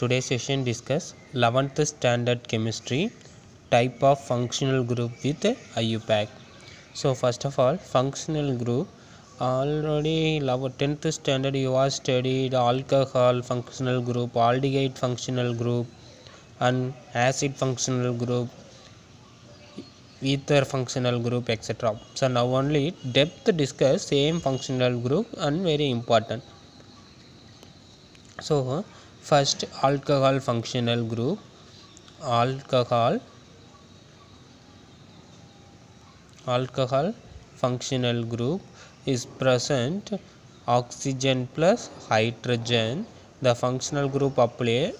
Today's session discuss 11th standard chemistry type of functional group with IUPAC. So first of all, functional group. Already 10th standard you have studied alcohol functional group, aldehyde functional group and acid functional group, ether functional group, etc. So now only depth discuss same functional group and very important. So first alcohol functional group. Alcohol functional group is present oxygen plus hydrogen. The functional group apply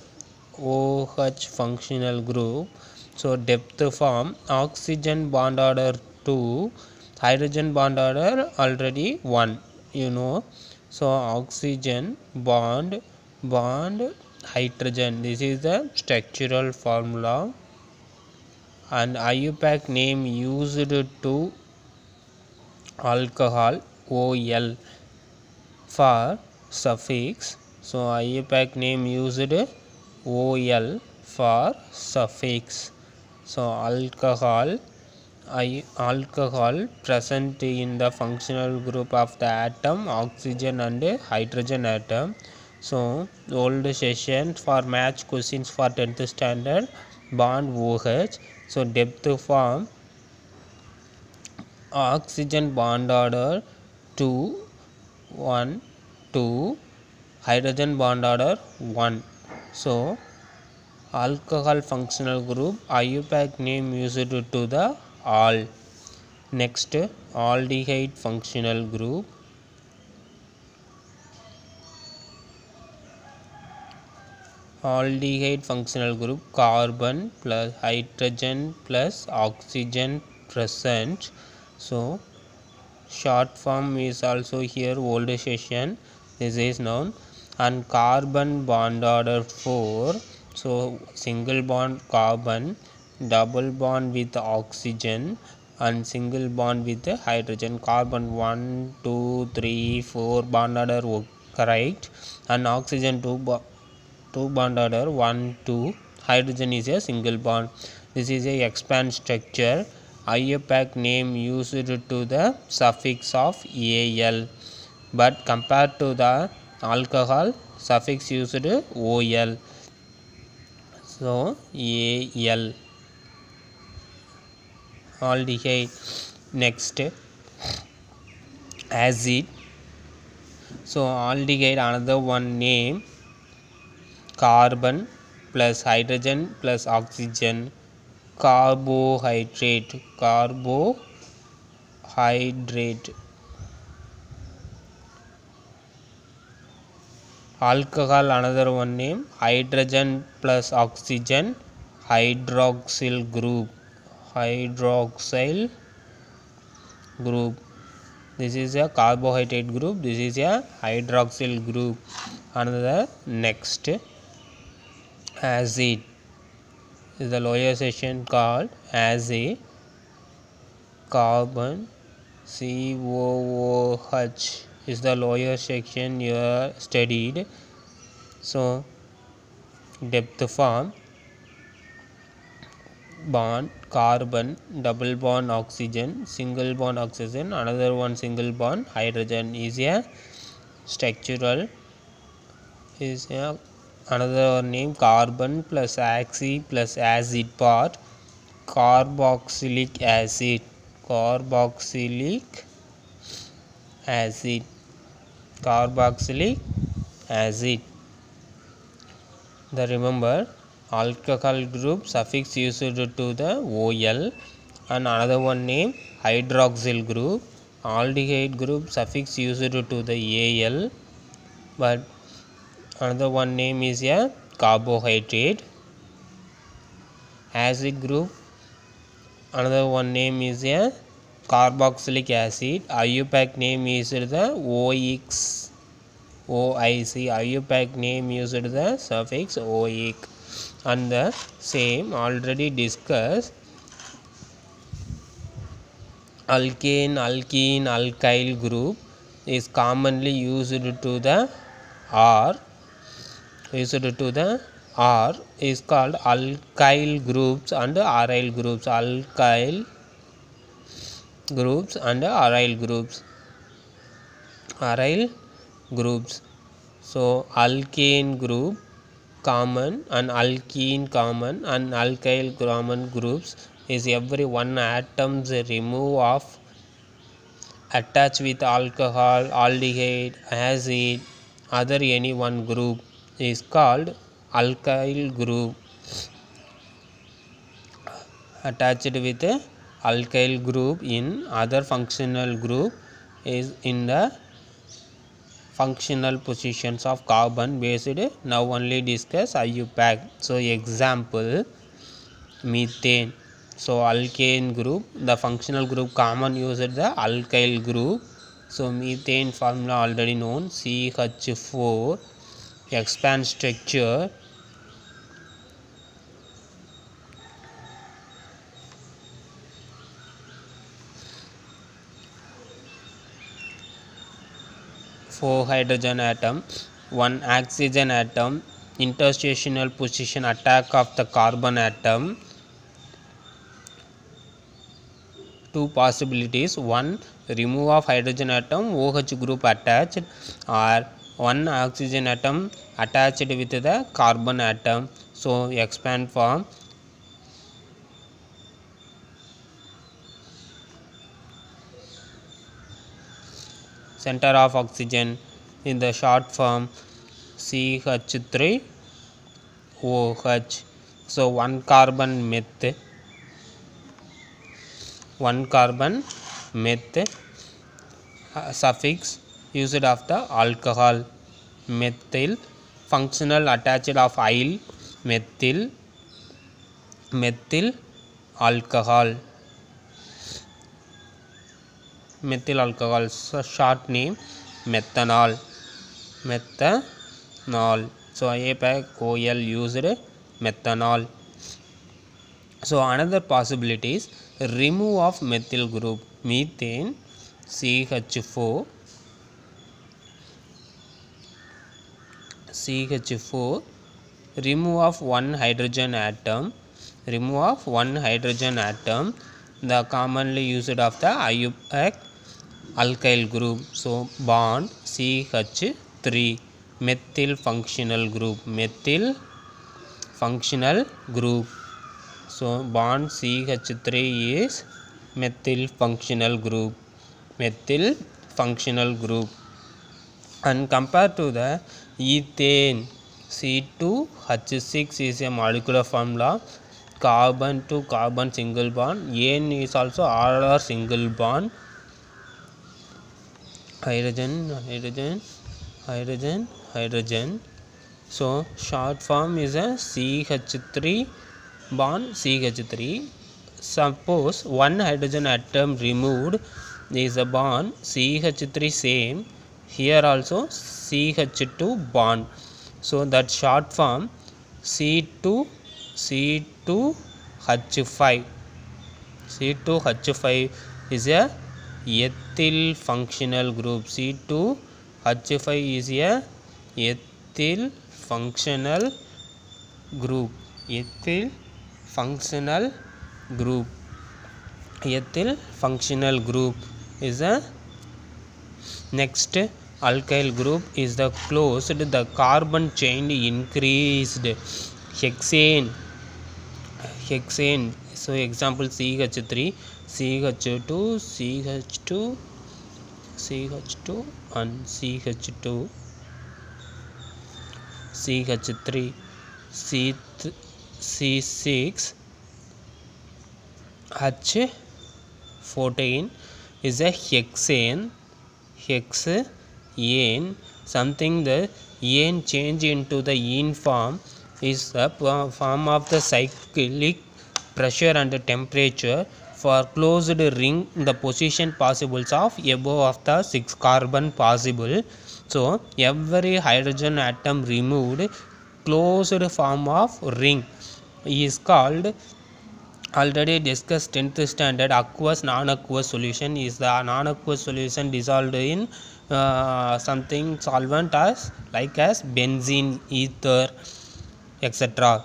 OH functional group. So depth form oxygen bond order 2, hydrogen bond order already 1, you know. So oxygen bond hydrogen, this is the structural formula, and IUPAC name used to alcohol OL for suffix. So IUPAC name used OL for suffix. So alcohol present in the functional group of the atom oxygen and hydrogen atom. So old session for match questions for 10th standard bond OH. So depth form oxygen bond order 2 1 2, hydrogen bond order 1. So alcohol functional group IUPAC name used to the all. Next aldehyde functional group. Aldehyde functional group carbon plus hydrogen plus oxygen present. So short form is also here old session, this is known, and carbon bond order 4. So single bond carbon, double bond with oxygen and single bond with hydrogen. Carbon 1 2 3 4 bond order correct, and oxygen 2 bond order 1 2, hydrogen is a single bond. This is a expand structure. IUPAC name used to the suffix of AL, but compared to the alcohol suffix used OL. So AL aldehyde. Next acid. So aldehyde another one name carbon plus hydrogen plus oxygen, carbohydrate. Alcohol another one name hydrogen plus oxygen, hydroxyl group. This is a carbohydrate group, this is a hydroxyl group. Another next acid is the lower section called acid. Carbon COOH is the lower section you are studied. So depth form bond carbon, double bond oxygen, single bond oxygen, another one single bond hydrogen is a structural, is a another name carbon plus oxy plus acid part, carboxylic acid. The remember alcohol group suffix used to the OL, and another one name hydroxyl group. Aldehyde group suffix used to the AL, but another one name is a carbohydrate. Acid group another one name is a carboxylic acid. IUPAC name is the OIC. IUPAC name used the suffix OIC. And the same already discussed alkane, alkene, alkyl group is commonly used to the R is called alkyl groups and aryl groups. Alkyl groups and aryl groups. Aryl groups. So alkane group common and alkene common and alkyl common groups is every one atoms remove of attach with alcohol, aldehyde, acid, other any one group is called alkyl group. Attached with a alkyl group in other functional group is in the functional positions of carbon based. Now only discuss IUPAC. So example methane. So alkane group, the functional group common used the alkyl group. So methane formula already known, CH4, expand structure, four hydrogen atom, one oxygen atom, interstational position attack of the carbon atom. Two possibilities, one remove of hydrogen atom, OH group attached, or one oxygen atom attached with the carbon atom. So expand form center of oxygen in the short form CH3OH. So one carbon meth, suffix used of the alcohol, methyl, functional attached of yl, methyl alcohol, so short name methanol. So IUPAC OL used methanol. So another possibility is remove of methyl group, methane CH4, remove of one hydrogen atom, the commonly used of the IUPAC alkyl group. So bond CH3, methyl functional group, so bond CH3 is methyl functional group, and compared to the ethane, C2H6 is a molecular formula, carbon to carbon single bond, N is also RR single bond, hydrogen. So short form is a CH3 bond CH3. Suppose one hydrogen atom removed is a bond CH3 same, here also CH2 bond. So that short form C2H5 is a ethyl functional group. C2H5 is a ethyl functional group. Ethyl functional group is a next alkyl group is the closed, the carbon chain increased, hexane. So example CH3, CH2 and CH2, CH3, C6, H14 is a hexane, something the ane change into the ene form is the form of the cyclic pressure and temperature. For closed ring, the position possibles of above of the 6 carbon possible. So every hydrogen atom removed, closed form of ring is called, already discussed 10th standard, aqueous non-aqueous solution is the non-aqueous solution dissolved in something solvent as like as benzene, ether, etc.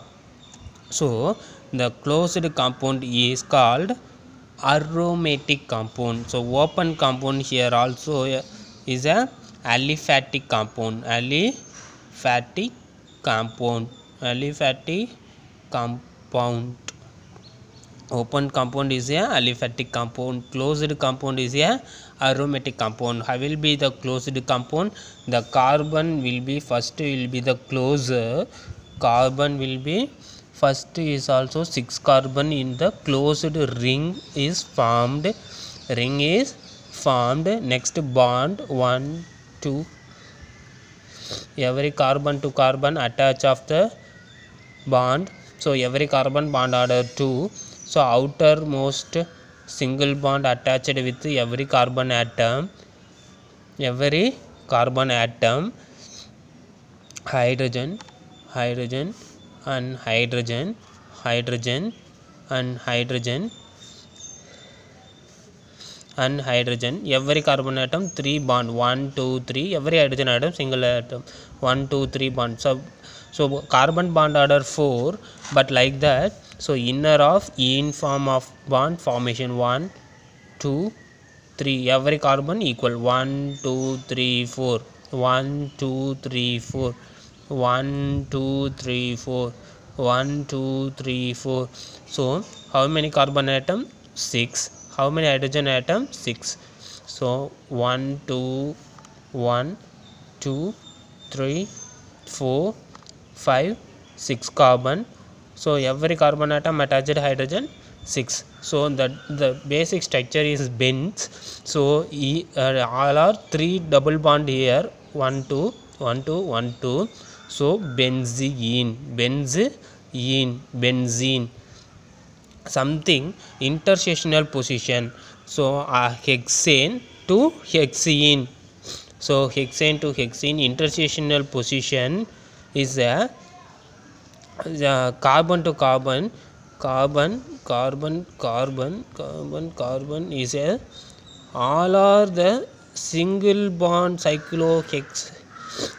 So the closed compound is called aromatic compound. So open compound here also is a aliphatic compound. Aliphatic compound. Aliphatic compound. Open compound is a aliphatic compound. Closed compound is a aromatic compound. How will be the closed compound? The carbon will be first will be the closer. Carbon will be first is also 6 carbon in the closed ring is formed. Ring is formed. Next bond 1 2. Every carbon to carbon attach of the bond. So every carbon bond order 2. So outermost single bond attached with every carbon atom. Every carbon atom, hydrogen, hydrogen, and hydrogen, hydrogen, and hydrogen, and hydrogen. Every carbon atom 3 bond 1 2 3. Every hydrogen atom single atom 1 2 3 bond. So carbon bond order 4, but like that. So inner of in form of bond formation 1 2 3. Every carbon equal 1 2 3 4. 1 2 3 4. 1 2 3 4. 1 2 3 4. So how many carbon atom? 6. How many hydrogen atom? 6. So 1 2 1 2 3 4 5 6 carbon. So every carbon atom attached hydrogen 6. So the basic structure is benz. So all are 3 double bond here 1 2 1 2 1 2. So benzene, benzene, something interstational position. So hexane to hexene. So hexane to hexene interstational position is a carbon to carbon, carbon is a all are the single bond cyclohex.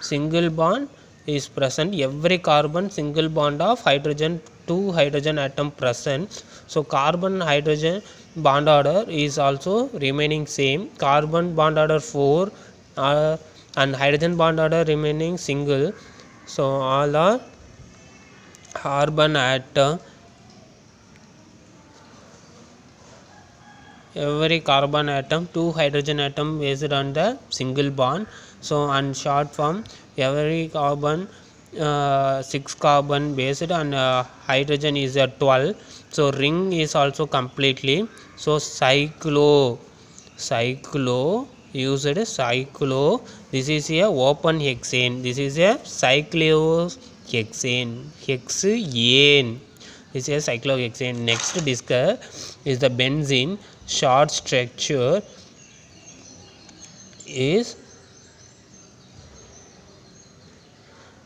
Single bond is present. Every carbon single bond of hydrogen, 2 hydrogen atom present. So carbon hydrogen bond order is also remaining same. Carbon bond order 4 and hydrogen bond order remaining single. So all are carbon atom. Every carbon atom 2 hydrogen atom based on the single bond. So on short form every carbon 6 carbon based on hydrogen is 12. So ring is also completely. So cyclo used cyclo. This is a open hexane. This is a cyclohexane. Hexane. This is a cyclohexane. Next discuss is the benzene. Short structure is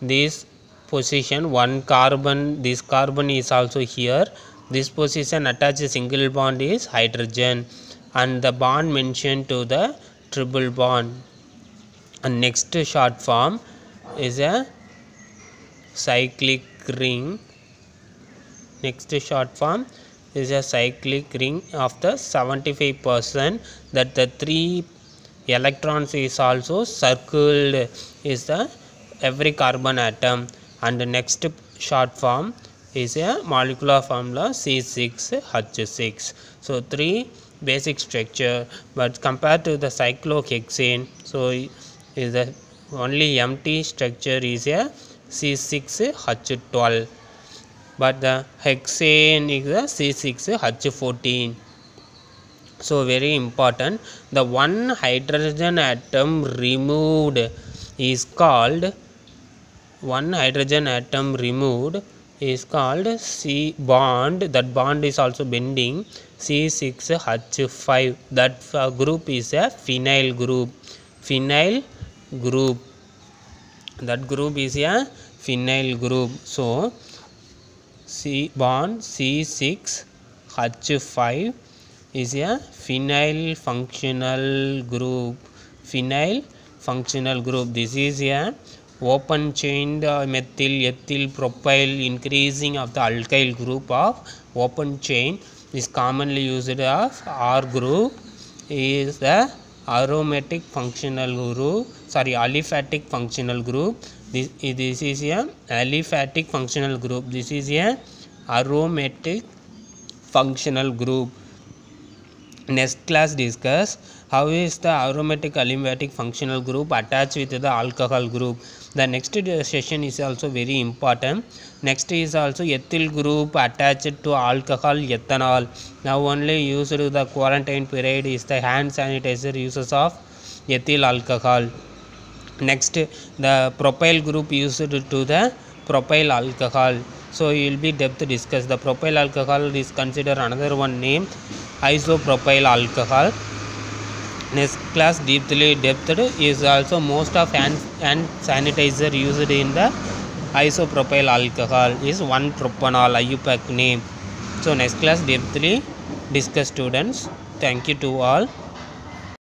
this position. One carbon, this carbon is also here. This position attached single bond is hydrogen and the bond mentioned to the triple bond. And next short form is a cyclic ring. Next short form is a cyclic ring of the 75% that the 3 electrons is also circled is the every carbon atom. And the next short form is a molecular formula C6H6. So 3 basic structure, but compared to the cyclohexane, so is the only empty structure is a C6H12. But the hexane is a C6H14. So very important, the one hydrogen atom removed is called C bond. That bond is also bending C6H5. That group is a phenyl group. That group is a phenyl group. So C bond C6H5 is a phenyl functional group. This is a open chain methyl, ethyl, propyl, increasing of the alkyl group of open chain is commonly used as R group is the aromatic functional group, aliphatic functional group. This is a aliphatic functional group. This is a aromatic functional group. Next class discuss how is the aromatic aliphatic functional group attached with the alcohol group. The next session is also very important. Next is also ethyl group attached to alcohol ethanol. Now only used to the quarantine period is the hand sanitizer uses of ethyl alcohol. Next the propyl group used to the propyl alcohol. So you will be depth discuss. The propyl alcohol is considered another one name isopropyl alcohol. Next class deeply depth is also most of hand sanitizer used in the isopropyl alcohol is 1-propanol IUPAC name. So next class deeply discuss students. Thank you to all.